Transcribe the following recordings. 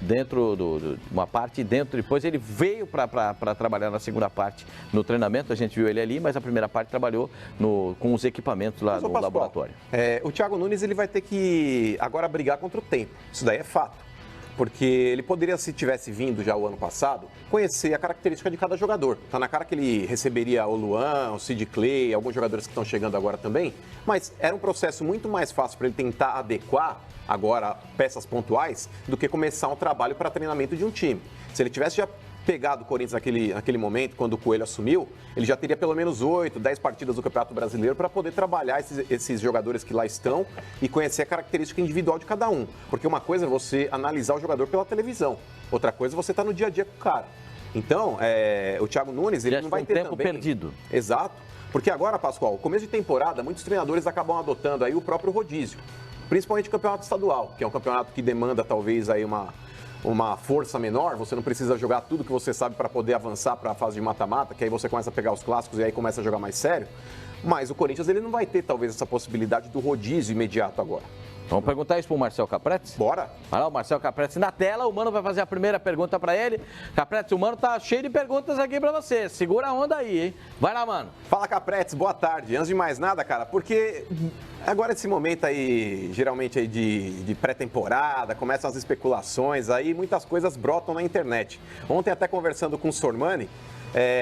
dentro uma parte dentro, depois ele veio para trabalhar na segunda parte no treinamento, a gente viu ele ali, mas a primeira parte trabalhou com os equipamentos lá no laboratório. O Thiago Nunes ele vai ter que agora brigar contra o tempo, isso daí é fato. Porque ele poderia, se tivesse vindo já o ano passado, conhecer a característica de cada jogador. Tá na cara que ele receberia o Luan, o Sid Clay, alguns jogadores que estão chegando agora também, mas era um processo muito mais fácil para ele tentar adequar agora peças pontuais do que começar um trabalho para treinamento de um time. Se ele tivesse já pegado o Corinthians naquele momento, quando o Coelho assumiu, ele já teria pelo menos 8, 10 partidas do Campeonato Brasileiro para poder trabalhar esses jogadores que lá estão e conhecer a característica individual de cada um. Porque uma coisa é você analisar o jogador pela televisão, outra coisa é você estar no dia a dia com o cara. Então, o Thiago Nunes, ele não vai ter tempo perdido. Exato. Porque agora, Pascoal, começo de temporada, muitos treinadores acabam adotando aí o próprio rodízio. Principalmente o campeonato estadual, que é um campeonato que demanda talvez aí uma força menor, você não precisa jogar tudo que você sabe para poder avançar para a fase de mata-mata, que aí você começa a pegar os clássicos e aí começa a jogar mais sério. Mas o Corinthians ele não vai ter talvez essa possibilidade do rodízio imediato agora. Vamos perguntar isso para o Marcel Capretes? Bora! Olha lá, o Marcel Capretes na tela, o Mano vai fazer a primeira pergunta para ele. Capretes, o Mano tá cheio de perguntas aqui para você, segura a onda aí, hein? Vai lá, Mano. Fala, Capretes, boa tarde. Antes de mais nada, cara, porque agora esse momento aí, geralmente aí de pré-temporada, começam as especulações aí, muitas coisas brotam na internet. Ontem até conversando com o Sormani,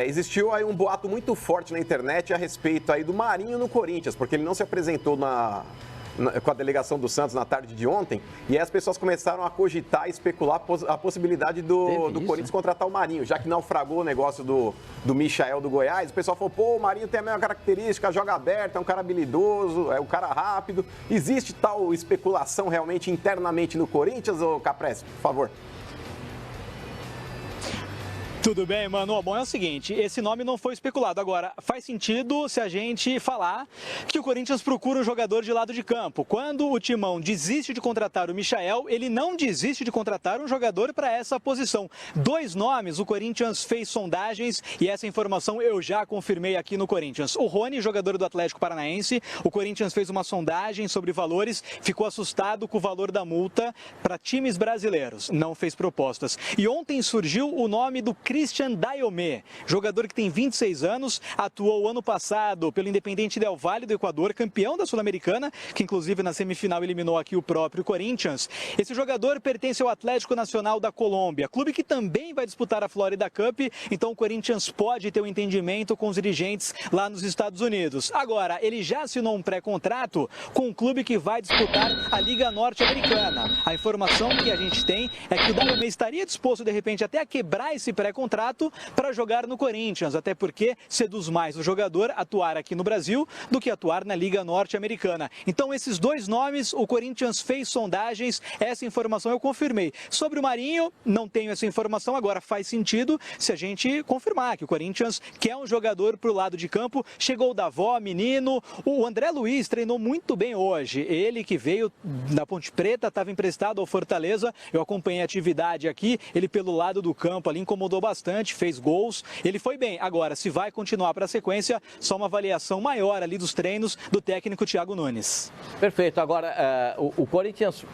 existiu aí um boato muito forte na internet a respeito aí do Marinho no Corinthians, porque ele não se apresentou com a delegação do Santos na tarde de ontem, e aí as pessoas começaram a cogitar e especular a possibilidade do Corinthians contratar o Marinho, já que naufragou o negócio do Michael do Goiás. O pessoal falou, pô, o Marinho tem a mesma característica, joga aberto, é um cara habilidoso, é um cara rápido. Existe tal especulação realmente internamente no Corinthians, ô Caprese, por favor? Tudo bem, Mano? Bom, é o seguinte, esse nome não foi especulado. Agora, faz sentido se a gente falar que o Corinthians procura um jogador de lado de campo. Quando o Timão desiste de contratar o Michael, ele não desiste de contratar um jogador para essa posição. 2 nomes, o Corinthians fez sondagens e essa informação eu já confirmei aqui no Corinthians. O Rony, jogador do Atlético Paranaense, o Corinthians fez uma sondagem sobre valores, ficou assustado com o valor da multa para times brasileiros, não fez propostas. E ontem surgiu o nome do Christian Dayomé, jogador que tem 26 anos, atuou ano passado pelo Independiente Del Valle do Equador, campeão da Sul-Americana, que inclusive na semifinal eliminou aqui o próprio Corinthians. Esse jogador pertence ao Atlético Nacional da Colômbia, clube que também vai disputar a Florida Cup, então o Corinthians pode ter um entendimento com os dirigentes lá nos Estados Unidos. Agora, ele já assinou um pré-contrato com um clube que vai disputar a Liga Norte-Americana. A informação que a gente tem é que o Dayomé estaria disposto, de repente, até a quebrar esse pré-contrato para jogar no Corinthians, até porque seduz mais o jogador atuar aqui no Brasil do que atuar na Liga Norte-Americana. Então, esses 2 nomes, o Corinthians fez sondagens, essa informação eu confirmei. Sobre o Marinho, não tenho essa informação, agora faz sentido se a gente confirmar que o Corinthians quer um jogador para o lado de campo. Chegou o Davó, menino, o André Luiz treinou muito bem hoje, ele que veio da Ponte Preta, estava emprestado ao Fortaleza, eu acompanhei a atividade aqui, ele pelo lado do campo ali incomodou bastante, fez gols, ele foi bem. Agora, se vai continuar para a sequência, só uma avaliação maior ali dos treinos do técnico Thiago Nunes. Perfeito. Agora, o Corinthians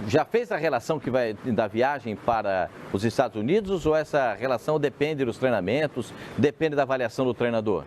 já fez a relação que vai da viagem para os Estados Unidos ou essa relação depende dos treinamentos, depende da avaliação do treinador?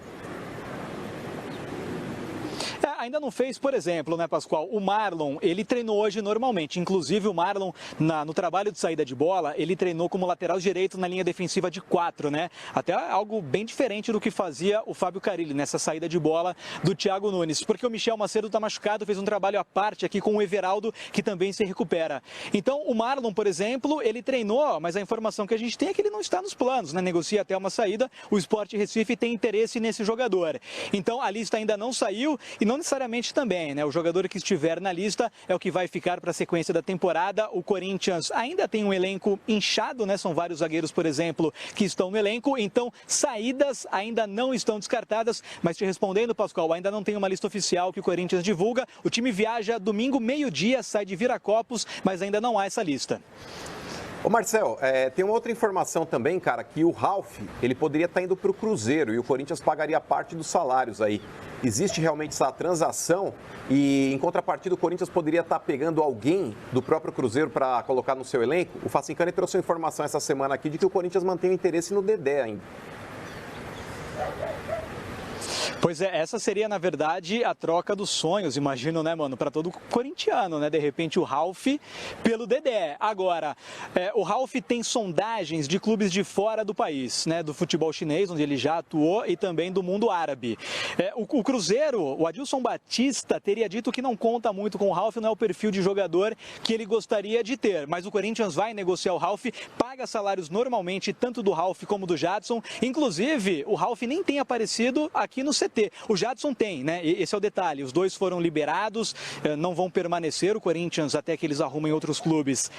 Ainda não fez, por exemplo, né, Pascoal? O Marlon, ele treinou hoje normalmente. Inclusive, o Marlon, no trabalho de saída de bola, ele treinou como lateral direito na linha defensiva de 4, né? Até algo bem diferente do que fazia o Fábio Carille nessa saída de bola do Thiago Nunes. Porque o Michel Macedo está machucado, fez um trabalho à parte aqui com o Everaldo, que também se recupera. Então, o Marlon, por exemplo, ele treinou, mas a informação que a gente tem é que ele não está nos planos, né? Negocia até uma saída. O Sport Recife tem interesse nesse jogador. Então, a lista ainda não saiu e não necessariamente também, né? O jogador que estiver na lista é o que vai ficar para a sequência da temporada. O Corinthians ainda tem um elenco inchado, né? São vários zagueiros, por exemplo, que estão no elenco. Então, saídas ainda não estão descartadas. Mas te respondendo, Pascoal, ainda não tem uma lista oficial que o Corinthians divulga. O time viaja domingo, meio-dia, sai de Viracopos, mas ainda não há essa lista. Ô Marcel, tem uma outra informação também, cara, que o Ralf, ele poderia estar indo para o Cruzeiro e o Corinthians pagaria parte dos salários aí. Existe realmente essa transação e, em contrapartida, o Corinthians poderia estar pegando alguém do próprio Cruzeiro para colocar no seu elenco? O Facincani trouxe uma informação essa semana aqui de que o Corinthians mantém o interesse no Dedé ainda. Pois é, essa seria, na verdade, a troca dos sonhos, imagino, né, mano, para todo corintiano, né? De repente o Ralf pelo Dedé. Agora, o Ralf tem sondagens de clubes de fora do país, né? Do futebol chinês, onde ele já atuou, e também do mundo árabe. O Cruzeiro, o Adilson Batista, teria dito que não conta muito com o Ralf, não é o perfil de jogador que ele gostaria de ter. Mas o Corinthians vai negociar o Ralf, paga salários normalmente, tanto do Ralf como do Jadson. Inclusive, o Ralf nem tem aparecido aqui no CT. O Jadson tem, né? Esse é o detalhe. Os dois foram liberados, não vão permanecer. O Corinthians, até que eles arrumem outros clubes,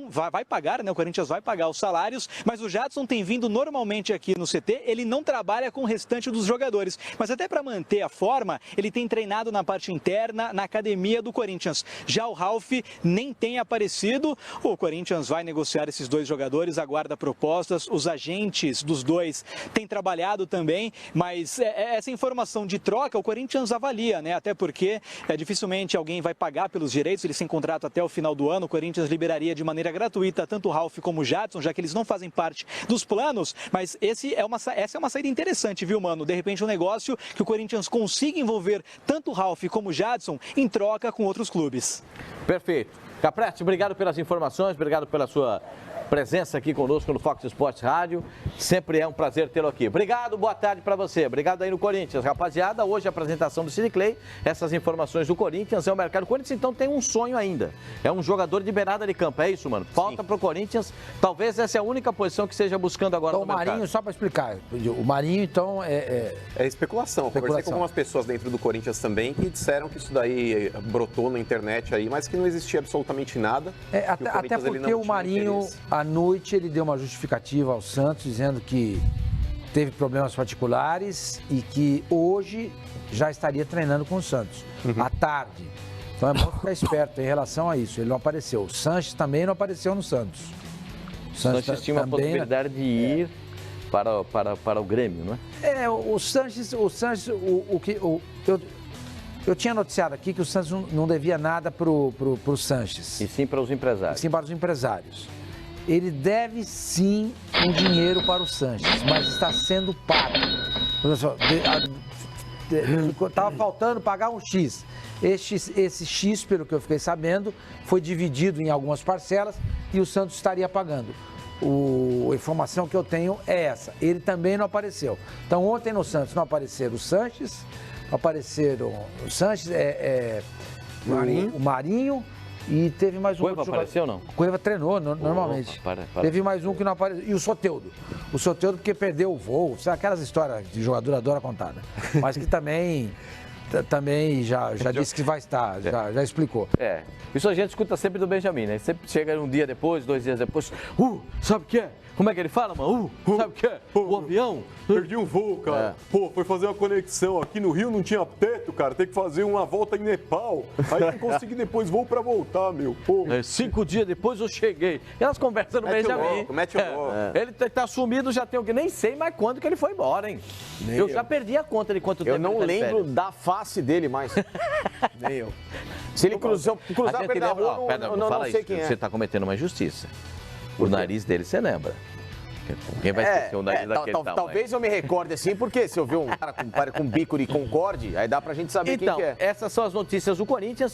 vai pagar, né? O Corinthians vai pagar os salários, mas o Jadson tem vindo normalmente aqui no CT. Ele não trabalha com o restante dos jogadores, mas até para manter a forma, ele tem treinado na parte interna, na academia do Corinthians. Já o Ralf nem tem aparecido. O Corinthians vai negociar esses dois jogadores, aguarda propostas. Os agentes dos dois têm trabalhado também, mas essa informação de troca o Corinthians avalia, né? Até porque dificilmente alguém vai pagar pelos direitos, eles têm contrato até o final do ano. O Corinthians liberaria de maneira gratuita tanto o Ralf como o Jadson, já que eles não fazem parte dos planos, mas essa é uma saída interessante, viu, mano? De repente um negócio que o Corinthians consiga envolver tanto o Ralf como o Jadson em troca com outros clubes. Perfeito. Caprete, obrigado pelas informações, obrigado pela sua presença aqui conosco no Fox Sports Rádio. Sempre é um prazer tê-lo aqui. Obrigado, boa tarde para você. Obrigado aí no Corinthians. Rapaziada, hoje a apresentação do Sidney Clay, essas informações do Corinthians, é o mercado. O Corinthians então tem um sonho ainda. É um jogador de beirada de campo, é isso, mano? Falta pro Corinthians, talvez essa é a única posição que esteja buscando agora então, no mercado. O Marinho, só para explicar, o Marinho então é especulação. Eu conversei com algumas pessoas dentro do Corinthians também que disseram que isso daí brotou na internet aí, mas que não existia absolutamente nada. Até porque o Marinho, à noite, ele deu uma justificativa ao Santos, dizendo que teve problemas particulares e que hoje já estaria treinando com o Santos, à tarde. Então é bom ficar esperto em relação a isso. Ele não apareceu. O Sanches também não apareceu no Santos. O Sanches tinha uma possibilidade de ir para o Grêmio, não é? O Sanches, eu tinha noticiado aqui que o Santos não devia nada para o Sanches. E sim para os empresários. E sim para os empresários. Ele deve sim um dinheiro para o Sanches, mas está sendo pago. Estava faltando pagar um X. Esse X, pelo que eu fiquei sabendo, foi dividido em algumas parcelas e o Santos estaria pagando. A informação que eu tenho é essa. Ele também não apareceu. Então ontem no Santos não apareceram o Sanches, apareceram o Sanches, o Marinho. E teve mais um Cueva outro apareceu ou não? Cueva treinou normalmente. Teve mais um que não apareceu. E o Soteldo. O Soteldo porque perdeu o voo. Sabe aquelas histórias que o jogador adora contar, né? Mas que também já disse que vai estar, já explicou. Isso a gente escuta sempre do Benjamin, né? Sempre chega um dia depois, 2 dias depois. Sabe o que é? Como é que ele fala, mano? Sabe o que é? O avião? Perdi um voo, cara. Pô, foi fazer uma conexão. Aqui no Rio não tinha teto, cara. Tem que fazer uma volta em Nepal. Aí não consegui depois voo pra voltar, meu. Pô. 5 dias depois eu cheguei. E elas conversam no Benjamin. Mete o louco. Ele tá sumido, já tem o que nem sei mais quando que ele foi embora, hein? Eu já perdi a conta de quanto tempo ele tá de férias. Eu não lembro da face dele mais. Nem eu. Se ele cruzar pela rua, eu não sei quem é. Você tá cometendo uma injustiça. O nariz dele, você lembra? Quem vai esquecer o nariz daquele tamanho? Talvez eu me recorde assim, porque se eu ver um cara com bico de Concorde, aí dá pra gente saber quem que é. Então, essas são as notícias do Corinthians.